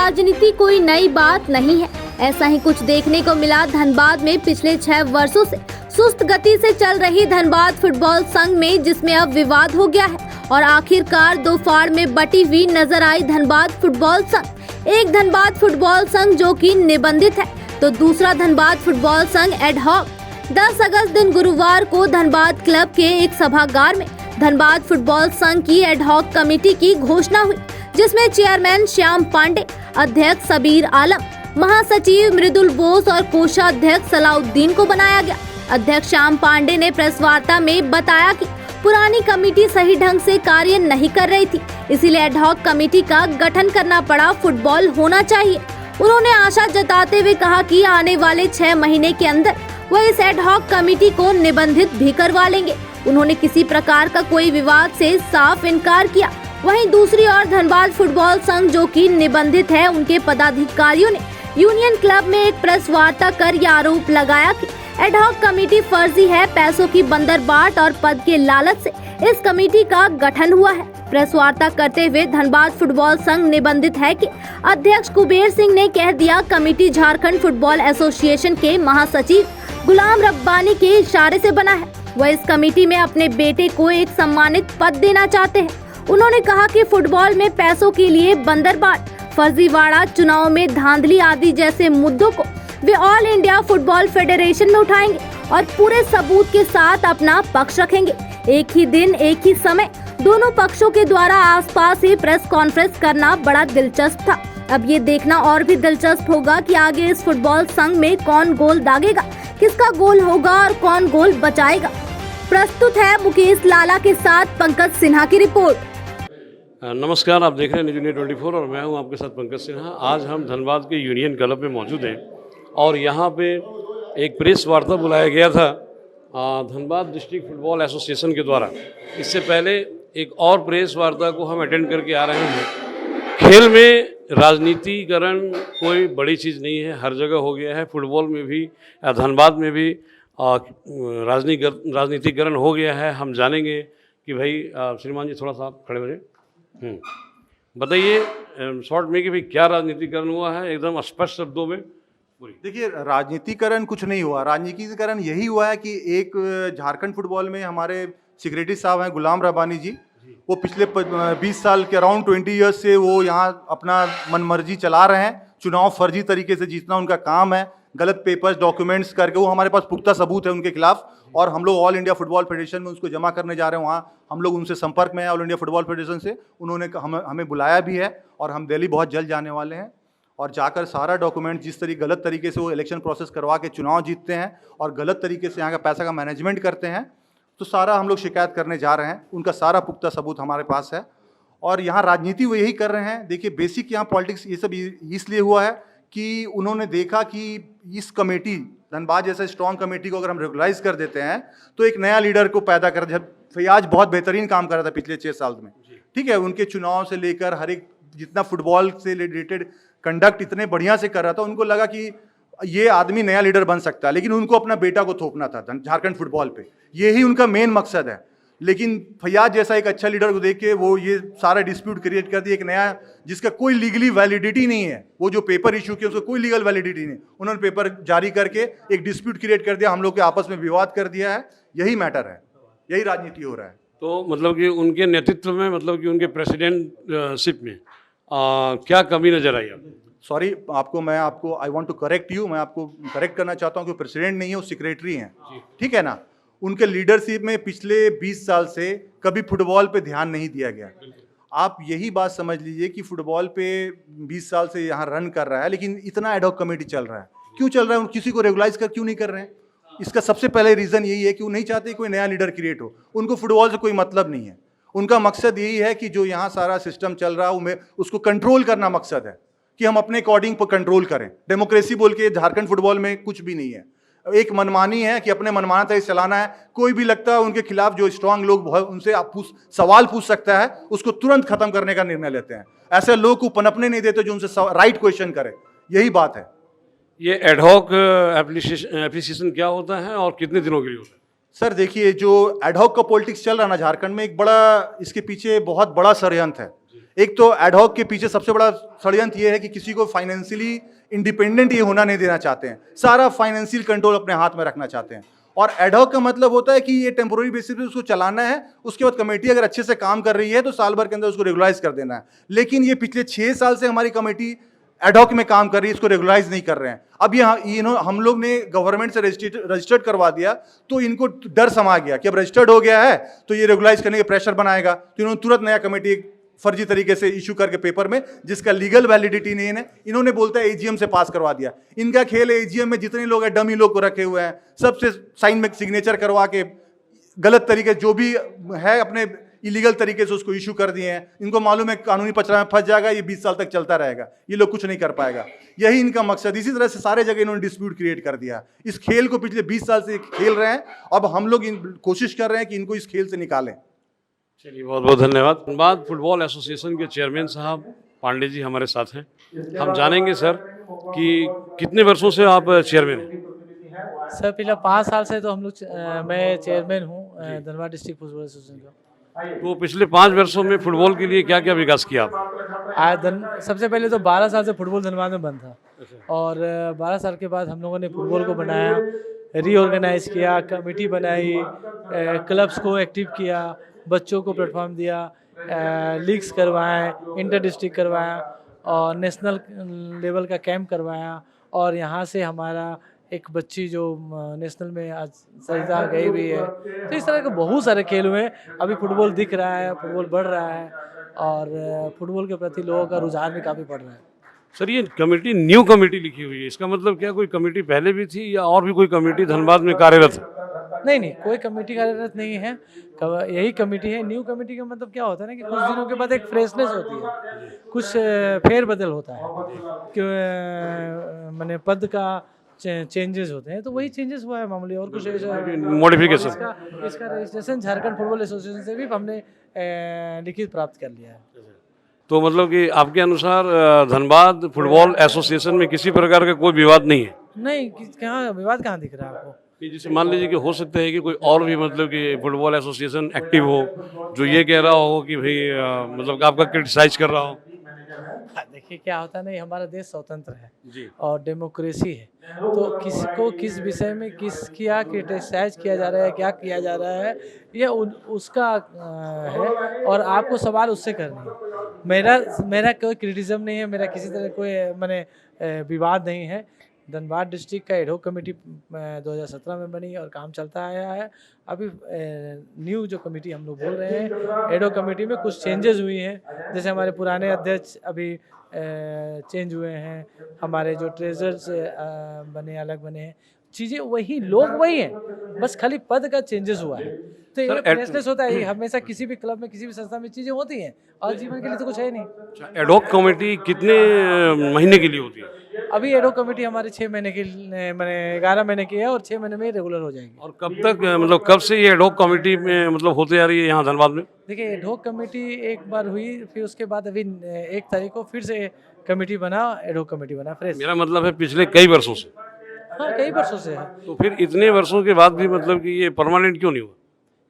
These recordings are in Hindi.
राजनीति कोई नई बात नहीं है। ऐसा ही कुछ देखने को मिला धनबाद में पिछले 6 वर्षों से सुस्त गति से चल रही धनबाद फुटबॉल संघ में, जिसमें अब विवाद हो गया है और आखिरकार 2 फाड़ में बटी हुई नजर आई धनबाद फुटबॉल संघ। एक धनबाद फुटबॉल संघ जो कि निबंधित है, तो दूसरा धनबाद फुटबॉल संघ एडहॉक। 10 अगस्त दिन गुरुवार को धनबाद क्लब के एक सभागार में धनबाद फुटबॉल संघ की एडहॉक कमेटी की घोषणा हुई, जिसमें चेयरमैन श्याम पांडे, अध्यक्ष सबीर आलम, महासचिव मृदुल बोस और कोषाध्यक्ष सलाउद्दीन को बनाया गया। अध्यक्ष श्याम पांडे ने प्रेस वार्ता में बताया कि पुरानी कमेटी सही ढंग से कार्य नहीं कर रही थी, इसीलिए एडहॉक कमेटी का गठन करना पड़ा। फुटबॉल होना चाहिए। उन्होंने आशा जताते हुए कहा कि आने वाले 6 महीने के अंदर वह इस एडहॉक कमेटी को निबंधित भी करवा लेंगे। उन्होंने किसी प्रकार का कोई विवाद से साफ इनकार किया। वहीं दूसरी ओर धनबाद फुटबॉल संघ जो कि निबंधित है, उनके पदाधिकारियों ने यूनियन क्लब में एक प्रेस वार्ता कर यह आरोप लगाया कि एडहॉक कमेटी फर्जी है, पैसों की बंदरबाट और पद के लालच से इस कमेटी का गठन हुआ है। प्रेस वार्ता करते हुए धनबाद फुटबॉल संघ निबंधित है कि अध्यक्ष कुबेर सिंह ने कह दिया, कमेटी झारखंड फुटबॉल एसोसिएशन के महासचिव गुलाम रब्बानी के इशारे से बना है। वह इस कमेटी में अपने बेटे को एक सम्मानित पद देना चाहते हैं। उन्होंने कहा कि फुटबॉल में पैसों के लिए बंदरबाट, फर्जीवाड़ा, चुनाव में धांधली आदि जैसे मुद्दों को वे ऑल इंडिया फुटबॉल फेडरेशन में उठाएंगे और पूरे सबूत के साथ अपना पक्ष रखेंगे। एक ही दिन एक ही समय दोनों पक्षों के द्वारा आसपास ही प्रेस कॉन्फ्रेंस करना बड़ा दिलचस्प था। अब ये देखना और भी दिलचस्प होगा कि आगे इस फुटबॉल संघ में कौन गोल दागेगा, किसका गोल होगा और कौन गोल बचाएगा। प्रस्तुत है मुकेश लाला के साथ पंकज सिन्हा की रिपोर्ट। नमस्कार, आप देख रहे हैं न्यूज़ इंडिया 24 और मैं हूं आपके साथ पंकज सिन्हा। आज हम धनबाद के यूनियन क्लब में मौजूद हैं और यहाँ पे एक प्रेस वार्ता बुलाया गया था धनबाद डिस्ट्रिक्ट फुटबॉल एसोसिएशन के द्वारा। इससे पहले एक और प्रेस वार्ता को हम अटेंड करके आ रहे हैं। खेल में राजनीतिकरण कोई बड़ी चीज़ नहीं है, हर जगह हो गया है। फुटबॉल में भी, धनबाद में भी राजनीतिकरण हो गया है। हम जानेंगे कि भाई श्रीमान जी, थोड़ा सा आप खड़े हो जाए, बताइए शॉर्ट में कि भाई क्या राजनीतिकरण हुआ है, एकदम स्पष्ट शब्दों में। देखिए, राजनीतिकरण कुछ नहीं हुआ। राजनीतिकरण यही हुआ है कि एक झारखंड फुटबॉल में हमारे सेक्रेटरी साहब हैं गुलाम रब्बानी जी, वो पिछले 20 साल के अराउंड 20 ईयर्स से वो यहाँ अपना मनमर्जी चला रहे हैं। चुनाव फर्जी तरीके से जीतना उनका काम है, गलत पेपर्स डॉक्यूमेंट्स करके। वो हमारे पास पुख्ता सबूत है उनके खिलाफ और हम लोग ऑल इंडिया फुटबॉल फेडरेशन में उसको जमा करने जा रहे हैं। वहाँ हम लोग उनसे संपर्क में हैं, ऑल इंडिया फुटबॉल फेडरेशन से। उन्होंने हमें बुलाया भी है और हम दिल्ली बहुत जल्द जाने वाले हैं और जाकर सारा डॉक्यूमेंट, जिस तरीके गलत तरीके से वो इलेक्शन प्रोसेस करवा के चुनाव जीतते हैं और गलत तरीके से यहाँ का पैसा का मैनेजमेंट करते हैं, तो सारा हम लोग शिकायत करने जा रहे हैं। उनका सारा पुख्ता सबूत हमारे पास है और यहाँ राजनीति वो यही कर रहे हैं। देखिए, बेसिक यहाँ पॉलिटिक्स ये सब इसलिए हुआ है कि उन्होंने देखा कि इस कमेटी, धनबाद जैसे स्ट्रॉन्ग कमेटी को अगर हम रेगुलाइज कर देते हैं तो एक नया लीडर को पैदा कर। जब फैयाज बहुत बेहतरीन काम कर रहा था पिछले 6 साल में, ठीक है, उनके चुनाव से लेकर हर एक जितना फुटबॉल से रिलेटेड कंडक्ट इतने बढ़िया से कर रहा था, उनको लगा कि ये आदमी नया लीडर बन सकता है। लेकिन उनको अपना बेटा को थोपना था झारखंड फुटबॉल पे, यही उनका मेन मकसद है। लेकिन फैयाज जैसा एक अच्छा लीडर को देख के वो ये सारा डिस्प्यूट क्रिएट कर दिया, एक नया जिसका कोई लीगली वैलिडिटी नहीं है। वो जो पेपर इशू किया उसका कोई लीगल वैलिडिटी नहीं, उन्होंने पेपर जारी करके एक डिस्प्यूट क्रिएट कर दिया, हम लोग के आपस में विवाद कर दिया है। यही मैटर है, यही राजनीति हो रहा है। तो मतलब कि उनके नेतृत्व में, मतलब कि उनके प्रेसिडेंटशिप में क्या कमी नजर आई आपको? सॉरी, मैं आपको I want to correct you, मैं आपको करेक्ट करना चाहता हूँ कि प्रेसिडेंट नहीं है, वो सेक्रेटरी हैं, ठीक है ना। उनके लीडरशिप में पिछले 20 साल से कभी फुटबॉल पे ध्यान नहीं दिया गया। आप यही बात समझ लीजिए कि फुटबॉल पे 20 साल से यहाँ रन कर रहा है, लेकिन इतना एडहॉक कमेटी चल रहा है। क्यों चल रहा है? किसी को रेगुलाइज कर क्यों नहीं कर रहे हैं? इसका सबसे पहले रीज़न यही है कि वो नहीं चाहते कोई नया लीडर क्रिएट हो। उनको फुटबॉल से कोई मतलब नहीं है। उनका मकसद यही है कि जो यहाँ सारा सिस्टम चल रहा है उसको कंट्रोल करना मकसद है, कि हम अपने अकॉर्डिंग पर कंट्रोल करें। डेमोक्रेसी बोल के झारखंड फुटबॉल में कुछ भी नहीं है। एक मनमानी है कि अपने मनमाना तरीके से चलाना है। कोई भी लगता है उनके खिलाफ जो स्ट्रांग लोग उनसे आप सवाल पूछ सकता है, उसको तुरंत खत्म करने का निर्णय लेते हैं। ऐसे लोग को पनपने नहीं देते जो उनसे राइट क्वेश्चन करे। यही बात है। ये एडहॉक एप्लीकेशन क्या होता है और कितने दिनों के लिए होता है? सर देखिए, जो एडहॉक का पॉलिटिक्स चल रहा है ना झारखंड में, एक बड़ा इसके पीछे बहुत बड़ा षड्यंत्र है। एक तो एडहॉक के पीछे सबसे बड़ा षड्यंत्र ये है कि किसी को फाइनेंशियली इंडिपेंडेंट ये होना नहीं देना चाहते हैं, सारा फाइनेंशियल कंट्रोल अपने हाथ में रखना चाहते हैं। और एडहॉक का मतलब होता है कि ये टेम्पोररी बेसिस पे उसको चलाना है, उसके बाद कमेटी अगर अच्छे से काम कर रही है तो साल भर के अंदर उसको रेगुलाइज कर देना है। लेकिन ये पिछले 6 साल से हमारी कमेटी एडहॉक में काम कर रही है, इसको रेगुलाइज नहीं कर रहे हैं। अब हम लोग ने गवर्नमेंट से रजिस्टर्ड करवा दिया तो इनको डर समा गया कि अब रजिस्टर्ड हो गया है तो ये रेगुलाइज करने का प्रेशर बनाएगा, तो इन्होंने तुरंत नया कमेटी फर्जी तरीके से इशू करके पेपर में, जिसका लीगल वैलिडिटी नहीं है, इन्होंने बोलता है एजीएम से पास करवा दिया। इनका खेल है एजीएम में जितने लोग हैं डमी लोग को रखे हुए हैं, सबसे साइन में सिग्नेचर करवा के गलत तरीके जो भी है अपने इलीगल तरीके से उसको इशू कर दिए हैं। इनको मालूम है कानूनी पचड़ा में फंस जाएगा, ये 20 साल तक चलता रहेगा, ये लोग कुछ नहीं कर पाएगा। यही इनका मकसद। इसी तरह से सारे जगह इन्होंने डिस्प्यूट क्रिएट कर दिया। इस खेल को पिछले 20 साल से खेल रहे हैं, अब हम लोग कोशिश कर रहे हैं कि इनको इस खेल से निकालें। चलिए, बहुत बहुत धन्यवाद। धनबाद फुटबॉल एसोसिएशन के चेयरमैन साहब पांडे जी हमारे साथ हैं। हम जानेंगे सर कि कितने वर्षों से आप चेयरमैन हैं? सर पिछले 5 साल से तो हम लोग मैं चेयरमैन हूँ धनबाद डिस्ट्रिक्ट फुटबॉल एसोसिएशन का। तो पिछले 5 वर्षों में फुटबॉल के लिए क्या क्या विकास किया आप? सबसे पहले तो 12 साल से फुटबॉल धनबाद में बंद था, और 12 साल के बाद हम लोगों ने फुटबॉल को बनाया, रीऑर्गेनाइज किया, कमेटी बनाई, क्लब्स को एक्टिव किया, बच्चों को प्लेटफॉर्म दिया, लीग्स करवाए, इंटर डिस्ट्रिक्ट करवाया और नेशनल लेवल का कैंप करवाया। और यहाँ से हमारा एक बच्ची जो नेशनल में आज सरिता गई हुई है। तो इस तरह के बहुत सारे खेल हुए हैं। अभी फुटबॉल दिख रहा है, फुटबॉल बढ़ रहा है और फुटबॉल के प्रति लोगों का रुझान भी काफ़ी बढ़ रहा है। सर, ये कमेटी न्यू कमेटी लिखी हुई है, इसका मतलब क्या कोई कमेटी पहले भी थी या और भी कोई कमेटी धनबाद में कार्यरत है? नहीं, कोई कमेटी कार्यरत नहीं है, यही कमेटी है। न्यू कमेटी का मतलब क्या होता है ना कि कुछ दिनों के बाद एक फ्रेशनेस होती है, कुछ फेरबदल होता है कि मैंने पद का चेंजेस होते हैं, तो वही चेंजेस हुआ है मामूली, और कुछ मॉडिफिकेशन। इसका रजिस्ट्रेशन झारखंड फुटबॉल एसोसिएशन से भी हमने लिखित प्राप्त कर लिया है। तो मतलब कि आपके अनुसार धनबाद फुटबॉल एसोसिएशन में किसी प्रकार का कोई विवाद नहीं है? नहीं, कहाँ विवाद कहाँ दिख रहा है आपको? कि जैसे मान लीजिए कि हो सकता है कि कोई और भी मतलब कि फुटबॉल एसोसिएशन एक्टिव हो जो ये कह रहा हो कि भाई मतलब आपका क्रिटिसाइज कर रहा हो। देखिए क्या होता है, नहीं, हमारा देश स्वतंत्र है जी, और डेमोक्रेसी है, तो किसी को किस विषय में क्या क्रिटिसाइज किया जा रहा है, क्या किया जा रहा है, ये उसका है और आपको सवाल उससे करनी है। मेरा कोई क्रिटिसिज्म नहीं है, मेरा किसी तरह कोई मैंने विवाद नहीं है। धनबाद डिस्ट्रिक्ट का एडहॉक कमेटी 2017 में बनी और काम चलता आया है। अभी न्यू जो कमेटी हम लोग बोल रहे हैं, एडहॉक कमेटी में कुछ चेंजेस हुई हैं। जैसे हमारे पुराने अध्यक्ष अभी चेंज हुए हैं, हमारे जो ट्रेजर्स बने अलग बने हैं, चीज़ें वही, लोग वही हैं, बस खाली पद का चेंजेस हुआ है। तो ये फ्रेशनेस होता है, हमेशा किसी भी क्लब में किसी भी संस्था में चीज़ें होती हैं, और जीवन के लिए तो कुछ है नहीं। एडहॉक कमेटी कितने महीने के लिए होती है? अभी एडहॉक कमेटी हमारे 6 महीने की, मैंने 11 महीने की है और 6 महीने में रेगुलर हो जाएगी। और कब तक मतलब कब से ये एडहॉक कमेटी में मतलब होते आ रही है यहाँ धनबाद में? देखिए, एडहॉक कमेटी एक बार हुई, फिर उसके बाद अभी 1 तारीख को फिर से कमेटी बना, एडहॉक कमेटी बना फ्रेश। मेरा मतलब है पिछले कई वर्षों से। हाँ, कई वर्षों से है। तो फिर इतने वर्षों के बाद भी मतलब कि ये परमानेंट क्यों नहीं हुआ?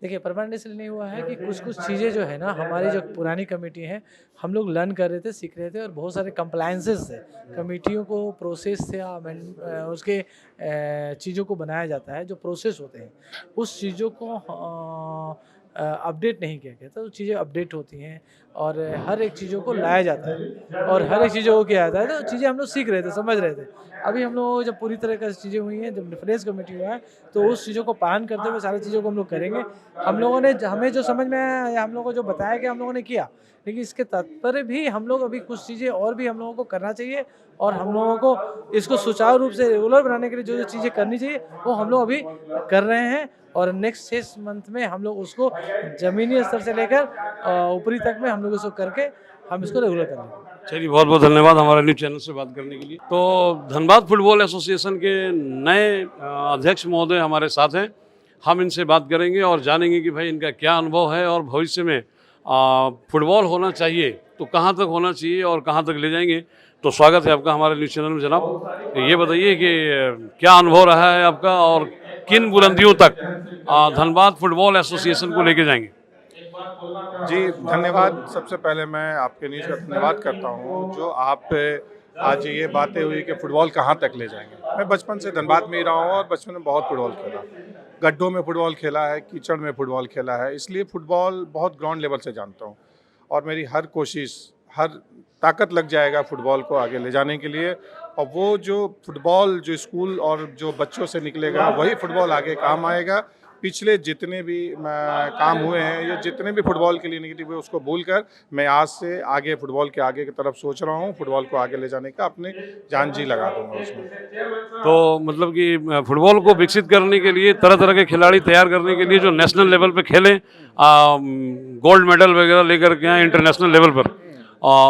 देखिए, परमानेंट इसलिए नहीं हुआ है कि कुछ चीज़ें जो है ना, हमारी जो पुरानी कमेटी है, हम लोग लर्न कर रहे थे, सीख रहे थे, और बहुत सारे कंप्लायंसेस थे, कमेटियों को प्रोसेस से उसके चीज़ों को बनाया जाता है, जो प्रोसेस होते हैं उस चीज़ों को अपडेट नहीं किया गया, तो चीज़ें अपडेट होती हैं और हर एक चीज़ों को लाया जाता है और हर एक चीज़ों को किया जाता है। तो चीज़ें हम लोग सीख रहे थे, समझ रहे थे। अभी हम लोग जब पूरी तरह की चीज़ें हुई हैं, जब डिफरेंस कमेटी हुआ है, तो उस चीज़ों को पालन करते हुए सारी चीज़ों को हम लोग करेंगे। हम लोगों ने, हमें जो समझ में आया या हम लोगों को जो बताया कि हम लोगों ने किया, लेकिन इसके तात्पर्य भी हम लोग अभी कुछ चीज़ें और भी हम लोगों को करना चाहिए, और हम लोगों को इसको सुचारू रूप से रेगुलर बनाने के लिए जो चीज़ें करनी चाहिए वो हम लोग अभी कर रहे हैं, और नेक्स्ट 6 मंथ में हम लोग उसको ज़मीनी स्तर से लेकर ऊपरी तक में हम लोग इसको करके हम इसको रेगुलर करेंगे। चलिए, बहुत बहुत धन्यवाद हमारे न्यूज़ चैनल से बात करने के लिए। तो धनबाद फुटबॉल एसोसिएशन के नए अध्यक्ष महोदय हमारे साथ हैं, हम इनसे बात करेंगे और जानेंगे कि भाई इनका क्या अनुभव है और भविष्य में फुटबॉल होना चाहिए तो कहाँ तक होना चाहिए और कहाँ तक ले जाएंगे। तो स्वागत है आपका हमारे न्यूज़ चैनल में जनाब। ये बताइए कि क्या अनुभव रहा है आपका और किन बुलंदियों तक धनबाद फुटबॉल एसोसिएशन को लेके जाएंगे? जी, धन्यवाद। सबसे पहले मैं आपके न्यूज़ का धन्यवाद करता हूँ, जो आप आज ये बातें हुई कि फ़ुटबॉल कहाँ तक ले जाएँगे। मैं बचपन से धनबाद में ही रहा हूँ और बचपन में बहुत फ़ुटबॉल खेला। गड्ढों में फ़ुटबॉल खेला है, कीचड़ में फ़ुटबॉल खेला है, इसलिए फ़ुटबॉल बहुत ग्राउंड लेवल से जानता हूँ। और मेरी हर कोशिश, हर ताकत लग जाएगा फ़ुटबॉल को आगे ले जाने के लिए। और वो जो फ़ुटबॉल जो स्कूल और जो बच्चों से निकलेगा, वही फ़ुटबॉल आगे काम आएगा। पिछले जितने भी काम हुए हैं, या जितने भी फ़ुटबॉल के लिए नेगेटिव हुए, उसको भूलकर मैं आज से आगे फ़ुटबॉल के आगे की तरफ सोच रहा हूँ। फ़ुटबॉल को आगे ले जाने का अपने जान जी लगा दूंगा उसमें। तो मतलब कि फुटबॉल को विकसित करने के लिए, तरह तरह के खिलाड़ी तैयार करने के लिए जो नेशनल लेवल पे खेलें, गोल्ड मेडल वगैरह लेकर के आए इंटरनेशनल लेवल पर,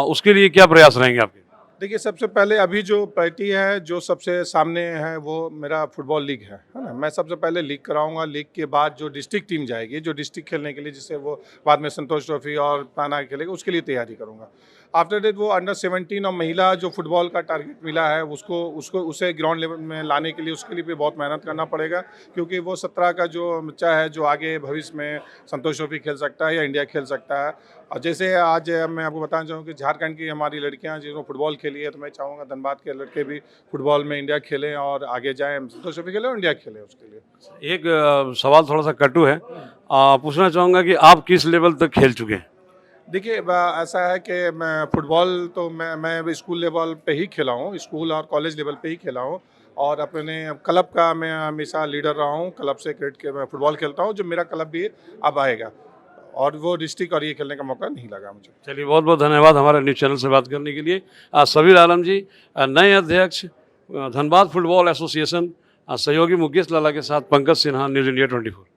उसके लिए क्या प्रयास रहेंगे आपके? देखिए, सबसे पहले अभी जो पार्टी है, जो सबसे सामने है, वो मेरा फुटबॉल लीग है ना। मैं सबसे पहले लीग कराऊंगा। लीग के बाद जो डिस्ट्रिक्ट टीम जाएगी, जो डिस्ट्रिक्ट खेलने के लिए, जिससे वो बाद में संतोष ट्रॉफी और पाना खेलेगा, उसके लिए तैयारी करूंगा। आफ्टर डेट वो अंडर 17 और महिला जो फुटबॉल का टारगेट मिला है, उसे ग्राउंड लेवल में लाने के लिए, उसके लिए भी बहुत मेहनत करना पड़ेगा। क्योंकि वो 17 का जो बच्चा है, जो आगे भविष्य में संतोष ट्रॉफी खेल सकता है या इंडिया खेल सकता है। और जैसे आज मैं आपको बताना चाहूँ कि झारखंड की हमारी लड़कियां जिन्होंने फुटबॉल खेली है, तो मैं चाहूँगा धनबाद के लड़के भी फुटबॉल में इंडिया खेलें और आगे जाएं, संतोष ट्रॉफी खेलें और इंडिया खेलें। उसके लिए एक सवाल थोड़ा सा कटु है, पूछना चाहूँगा कि आप किस लेवल तक खेल चुके हैं? देखिए, ऐसा है कि मैं फुटबॉल तो मैं स्कूल लेवल पे ही खेला हूँ, स्कूल और कॉलेज लेवल पे ही खेला हूँ। और अपने क्लब का मैं हमेशा लीडर रहा हूँ। क्लब से क्रिकेट के मैं फुटबॉल खेलता हूँ, जो मेरा क्लब भी अब आएगा। और वो डिस्ट्रिक्ट और ये खेलने का मौका नहीं लगा मुझे। चलिए, बहुत बहुत धन्यवाद हमारे न्यूज़ चैनल से बात करने के लिए। सबीर आलम जी, नए अध्यक्ष धनबाद फुटबॉल एसोसिएशन, सहयोगी मुकेश लाला के साथ पंकज सिन्हा, न्यूज़ इंडिया 24।